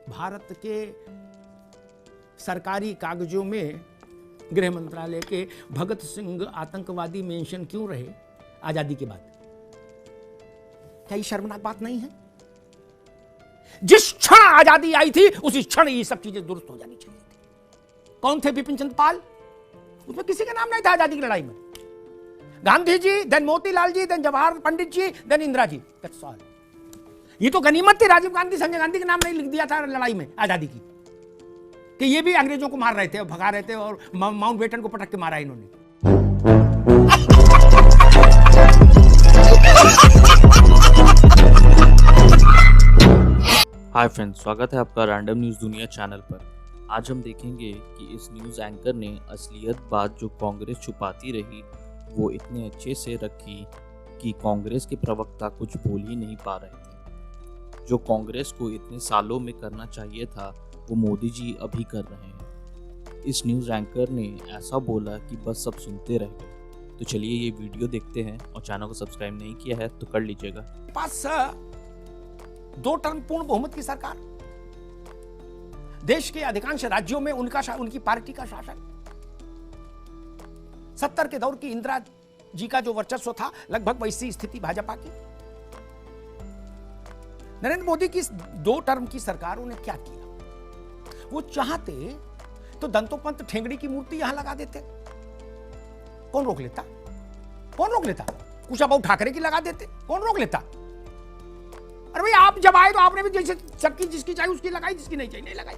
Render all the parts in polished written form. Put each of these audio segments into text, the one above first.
भारत के सरकारी कागजों में गृह मंत्रालय के भगत सिंह आतंकवादी मेंशन क्यों रहे आजादी के बाद? क्या ये शर्मनाक बात नहीं है? जिस क्षण आजादी आई थी उसी क्षण ये सब चीजें दुरुस्त हो जानी चाहिए थी। कौन थे बिपिन चंद्र पाल? उसमें किसी का नाम नहीं था आजादी की लड़ाई में। Gandhi ji, then Motilal ji, then Jawahar Pandit ji, then Indira ji. That's all. ये तो गनीमत थी राजीव गांधी, संजय गांधी के नाम नहीं लिख दिया था लड़ाई में आजादी की, कि ये भी अंग्रेजों को मार रहे थे और भगा रहे थे और माउंट बेटन को पटक के मारा इन्होंने। हाय फ्रेंड्स, स्वागत है आपका रैंडम न्यूज़ दुनिया चैनल पर। आज हम देखेंगे कि इस न्यूज़ एंकर ने असलियत बात जो कांग्रेस छुपाती रही वो इतने अच्छे से रखी कि कांग्रेस के प्रवक्ता कुछ बोल ही नहीं पा रहे थे। जो कांग्रेस को इतने सालों में करना चाहिए था वो मोदी जी अभी कर रहे हैं। इस न्यूज़ एंकर ने ऐसा बोला कि बस सब सुनते रह गए। तो चलिए ये वीडियो देखते हैं, और चैनल को सब्सक्राइब नहीं किया है तो कर लीजिएगा। पास 2 टर्म पूर्ण बहुमत की सरकार, देश के अधिकांश राज्यों में उनकी पार्टी का शासन, 70 के दौर की इंदिरा जी का जो वर्चस्व था लगभग वैसी स्थिति भाजपा की। नरेंद्र मोदी की 2 टर्म की सरकारों ने क्या किया? वो चाहते तो दंतोपंत ठेंगड़ी की मूर्ति यहां लगा देते। कौन रोक लेता? कौन रोक लेता? कुशाभाऊ ठाकरे की लगा देते। कौन रोक लेता? अरे भाई, आप जब आए तो आपने भी जैसे सबकी जिसकी चाहिए उसकी लगाई, जिसकी नहीं चाहिए नहीं लगाई।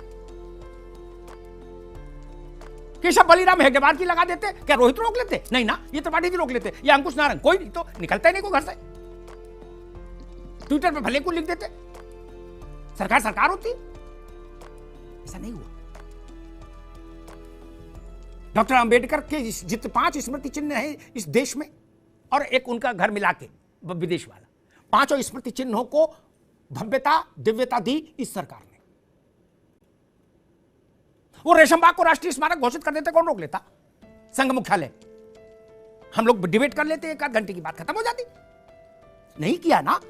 केशव बलिराम हेगडेवार की लगा देते। क्या रोहित रोक लेते? नहीं ना, ये त्रिपाठी जी रोक लेते, ये अंकुश नारायण, कोई नहीं तो निकलता ही नहीं कोई घर से। ट्विटर पे भले को लिख देते। सरकार सरकार होती, ऐसा नहीं हुआ। डॉक्टर अंबेडकर के जितने 5 स्मृति चिन्ह हैं इस देश में, और एक उनका घर मिला के विदेश वाला, 5 स्मृति चिन्हों को भव्यता दिव्यता दी इस सरकार ने। वो रेशमबाग को राष्ट्रीय स्मारक घोषित कर देते, कौन रोक लेता? संघ मुख्यालय, हम लोग डिबेट कर लेते, 1 आध घंटे की बात खत्म हो जाती। नहीं किया ना।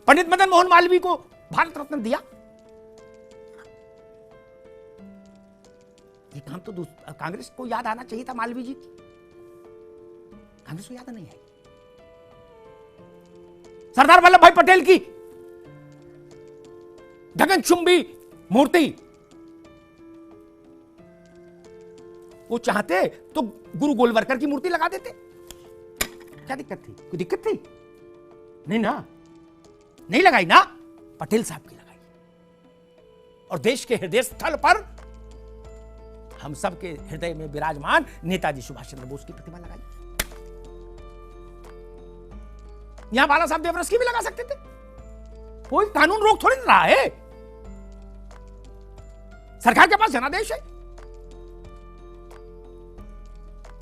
पंडित मदन मोहन मालवीय को भारत रत्न दिया। ये काम तो कांग्रेस को याद आना चाहिए था, मालवीय जी की। कांग्रेस को याद नहीं आई। सरदार वल्लभ भाई पटेल की गगनचुंबी मूर्ति, वो चाहते तो गुरु गोलवलकर की मूर्ति लगा देते। क्या दिक्कत थी? कोई दिक्कत थी? नहीं ना, नहीं लगाई ना, पटेल साहब की लगाई। और देश के हृदय स्थल पर, हम सबके हृदय में विराजमान नेताजी सुभाष चंद्र बोस की प्रतिमा लगाई। यहां बाला साहब देवरस की भी लगा सकते थे। कोई कानून रोक थोड़ी रहा है। सरकार के पास जनादेश है।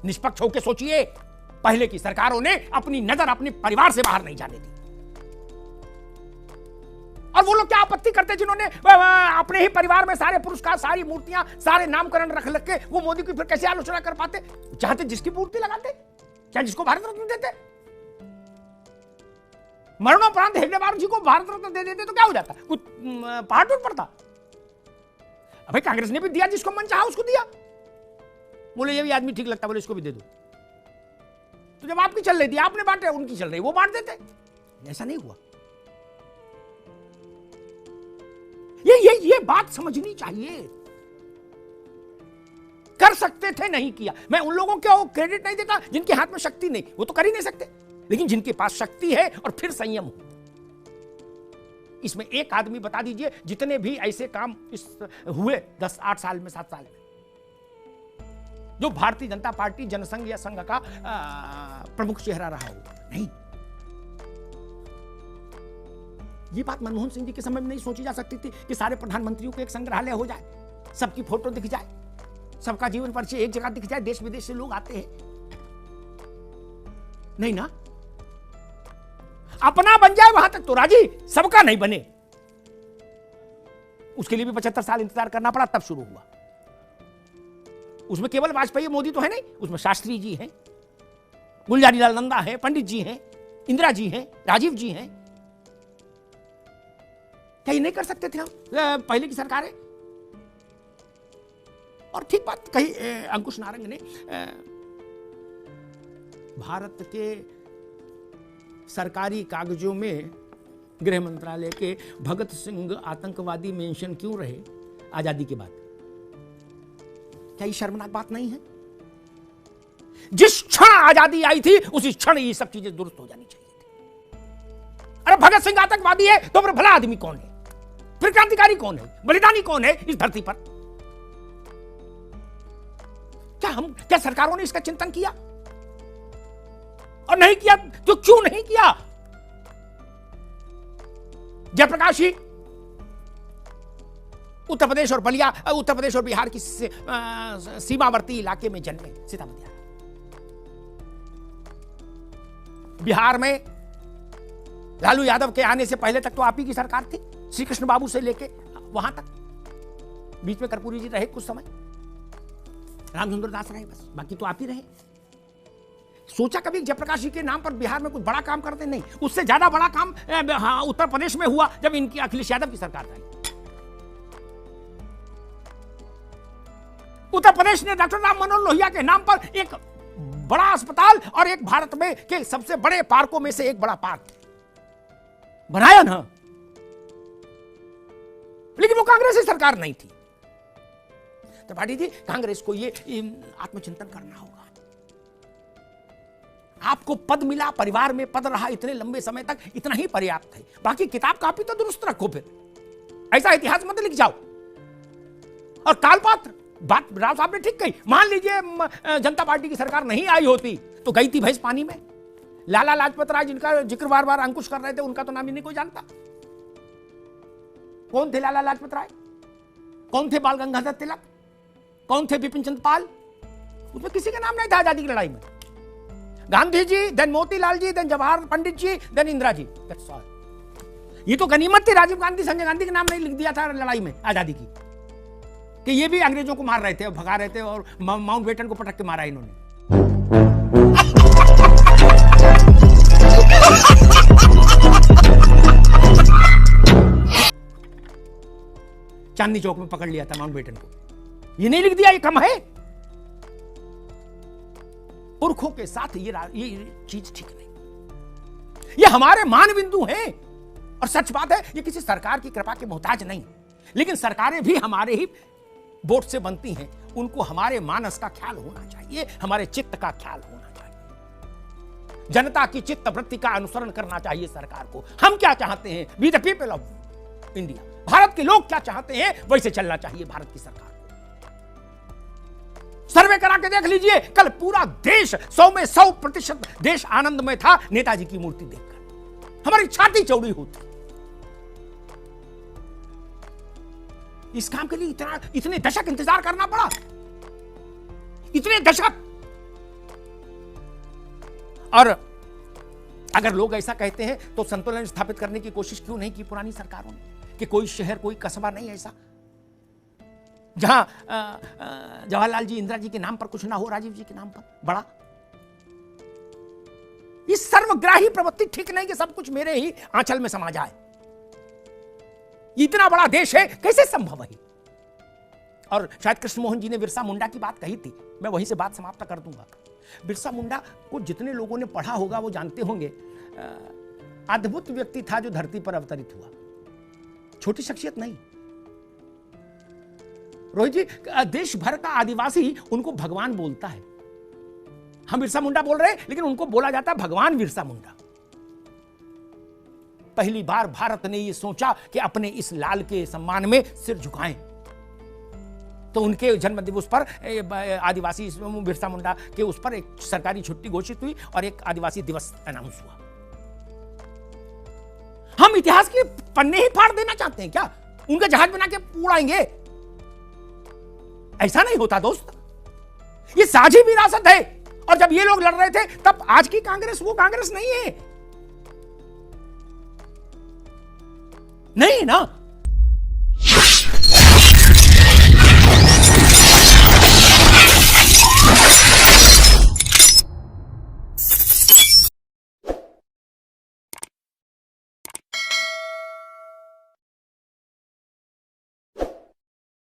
निष्पक्ष होकर सोचिए, पहले की सरकारों ने अपनी नजर अपने परिवार से बाहर नहीं जाने दी। और वो लोग क्या आपत्ति करते जिन्होंने अपने ही परिवार में सारे पुरस्कार, सारी मूर्तियां, सारे नामकरण रख के वो मोदी की फिर कैसे आलोचना कर पाते? चाहते जिसकी मूर्ति लगाते, क्या जिसको भारत रत्न देते। मरणोपरांत हेगडेवार जी को भारत रत्न दे देते तो क्या हो जाता? कुछ पहाड़ टूट पड़ता? अबे कांग्रेस ने भी दिया, जिसको मन चाहा उसको दिया। बोले ये भी आदमी ठीक लगता, बोले इसको भी दे दो। तो जब आपकी चल रही थी आपने बांटे, उनकी चल रही वो बांट देते। ऐसा नहीं हुआ। ये बात समझनी चाहिए। कर सकते थे, नहीं किया। मैं उन लोगों को क्रेडिट नहीं देता जिनके हाथ में शक्ति नहीं, वो तो कर ही नहीं सकते। लेकिन जिनके पास शक्ति है और फिर संयम हो, इसमें एक आदमी बता दीजिए जितने भी ऐसे काम हुए 10-8 साल में, 7 साल में, जो भारतीय जनता पार्टी, जनसंघ या संघ का प्रमुख चेहरा रहा हो। नहीं, ये बात मनमोहन सिंह जी के समय में नहीं सोची जा सकती थी कि सारे प्रधानमंत्रियों को एक संग्रहालय हो जाए, सबकी फोटो दिख जाए, सबका जीवन परिचय एक जगह दिख जाए, देश विदेश से लोग आते हैं। नहीं ना, अपना बन जाए वहां तक तो राजी, सबका नहीं बने। उसके लिए भी 75 साल इंतजार करना पड़ा, तब शुरू हुआ। उसमें केवल वाजपेयी मोदी तो है नहीं, उसमें शास्त्री जी हैं, गुलजारी लाल नंदा है, पंडित जी हैं, इंदिरा जी हैं, राजीव जी हैं। क्या ये नहीं कर सकते थे हम पहले की सरकारें? और ठीक बात कही अंकुश नारंग ने। भारत के सरकारी कागजों में गृह मंत्रालय के भगत सिंह आतंकवादी मेंशन क्यों रहे आजादी के बाद? क्या ये शर्मनाक बात नहीं है? जिस क्षण आजादी आई थी उसी क्षण ये सब चीजें दुरुस्त हो जानी चाहिए थी। अरे भगत सिंह आतंकवादी है तो फिर भला आदमी कौन है? फिर क्रांतिकारी कौन है? बलिदानी कौन है इस धरती पर? क्या सरकारों ने इसका चिंतन किया? और नहीं किया तो क्यों नहीं किया? जयप्रकाश जी उत्तर प्रदेश और बिहार की सीमावर्ती इलाके में जन्मे, सीतामढ़ी। बिहार में लालू यादव के आने से पहले तक तो आप ही की सरकार थी, श्री कृष्ण बाबू से लेके वहां तक। बीच में कर्पूरी जी रहे कुछ समय, रामचंद्र दास रहे, बस बाकी तो आप ही रहे। सोचा कभी जयप्रकाश जी के नाम पर बिहार में कुछ बड़ा काम करते? नहीं। उससे ज्यादा बड़ा काम उत्तर प्रदेश में हुआ जब इनकी अखिलेश यादव की सरकार आई। उत्तर प्रदेश ने डॉक्टर राम मनोहर लोहिया के नाम पर एक बड़ा अस्पताल और एक भारत में के सबसे बड़े पार्कों में से एक बड़ा पार्क बनाया ना, लेकिन वो कांग्रेस की सरकार नहीं थी। त्रिपाठी जी, कांग्रेस को ये आत्मचिंतन करना होगा। आपको पद मिला, परिवार में पद रहा इतने लंबे समय तक, इतना ही पर्याप्त है। बाकी किताब कापी तो दुरुस्त रखो। फिर ऐसा इतिहास मत लिख जाओ। और कालपात्र बात राव साहब ने ठीक कही। मान लीजिए जनता पार्टी की सरकार नहीं आई होती तो गई थी भैंस पानी में। लाला लाजपत राय जिनका जिक्र बार बार अंकुश कर रहे थे, उनका तो नाम ही नहीं कोई जानता। कौन थे लाला लाजपत राय? कौन थे बाल गंगाधर तिलक? कौन थे बिपिन चंद्र पाल? उसमें किसी का नाम नहीं था आजादी की लड़ाई में। Gandhi ji, then Motilal ji, then Jawahar Pandit ji, then Indira ji. That's all. ये तो गनीमत थी राजीव गांधी, संजय गांधी का नाम नहीं लिख दिया था लड़ाई में आजादी की, कि ये भी अंग्रेजों को मार रहे थे, भगा रहे थे, और माउंट बेटन को पटक के मारा इन्होंने। चांदनी चौक में पकड़ लिया था माउंट बेटन को। ये नहीं लिख दिया, ये कम है? पुरखों के साथ ये चीज ठीक नहीं। ये हमारे मान बिंदु हैं। और सच बात है, ये किसी सरकार की कृपा के मोहताज नहीं। लेकिन सरकारें भी हमारे ही वोट से बनती हैं। उनको हमारे मानस का ख्याल होना चाहिए, हमारे चित्त का ख्याल होना चाहिए। जनता की चित्त वृत्ति का अनुसरण करना चाहिए सरकार को। हम क्या चाहते हैं, we the people of India, Bharat के लोग क्या चाहते हैं, वैसे चलना चाहिए भारत की सरकार को। सर्वे करा के देख लीजिए, कल पूरा देश 100 में 100% देश आनंद में था नेताजी की मूर्ति देखकर। हमारी छाती चौड़ी होती। इस काम के लिए इतने दशक इंतजार करना पड़ा, इतने दशक। और अगर लोग ऐसा कहते हैं तो संतुलन स्थापित करने की कोशिश क्यों नहीं की पुरानी सरकारों ने, कि कोई शहर, कोई कस्बा नहीं ऐसा जहां जवाहरलाल जी, इंदिरा जी के नाम पर कुछ ना हो, राजीव जी के नाम पर बड़ा। इस सर्वग्राही प्रवृत्ति ठीक नहीं कि सब कुछ मेरे ही आंचल में समा जाए। इतना बड़ा देश है, कैसे संभव है? और शायद कृष्ण मोहन जी ने बिरसा मुंडा की बात कही थी, मैं वहीं से बात समाप्त कर दूंगा। बिरसा मुंडा को जितने लोगों ने पढ़ा होगा वो जानते होंगे, अद्भुत व्यक्ति था जो धरती पर अवतरित हुआ, छोटी शख्सियत नहीं। रोहित जी, देश भर का आदिवासी उनको भगवान बोलता है। हम बिरसा मुंडा बोल रहे हैं, लेकिन उनको बोला जाता है भगवान बिरसा मुंडा। पहली बार भारत ने यह सोचा कि अपने इस लाल के सम्मान में सिर झुकाएं, तो उनके जन्म दिवस पर आदिवासी बिरसा मुंडा के उस पर एक सरकारी छुट्टी घोषित हुई और एक आदिवासी दिवस अनाउंस हुआ। हम इतिहास के पन्ने ही फाड़ देना चाहते हैं क्या? उनका जहाज बना के उड़ाएंगे? ऐसा नहीं होता दोस्त। ये साझी विरासत है। और जब ये लोग लड़ रहे थे तब आज की कांग्रेस वो कांग्रेस नहीं है, नहीं ना।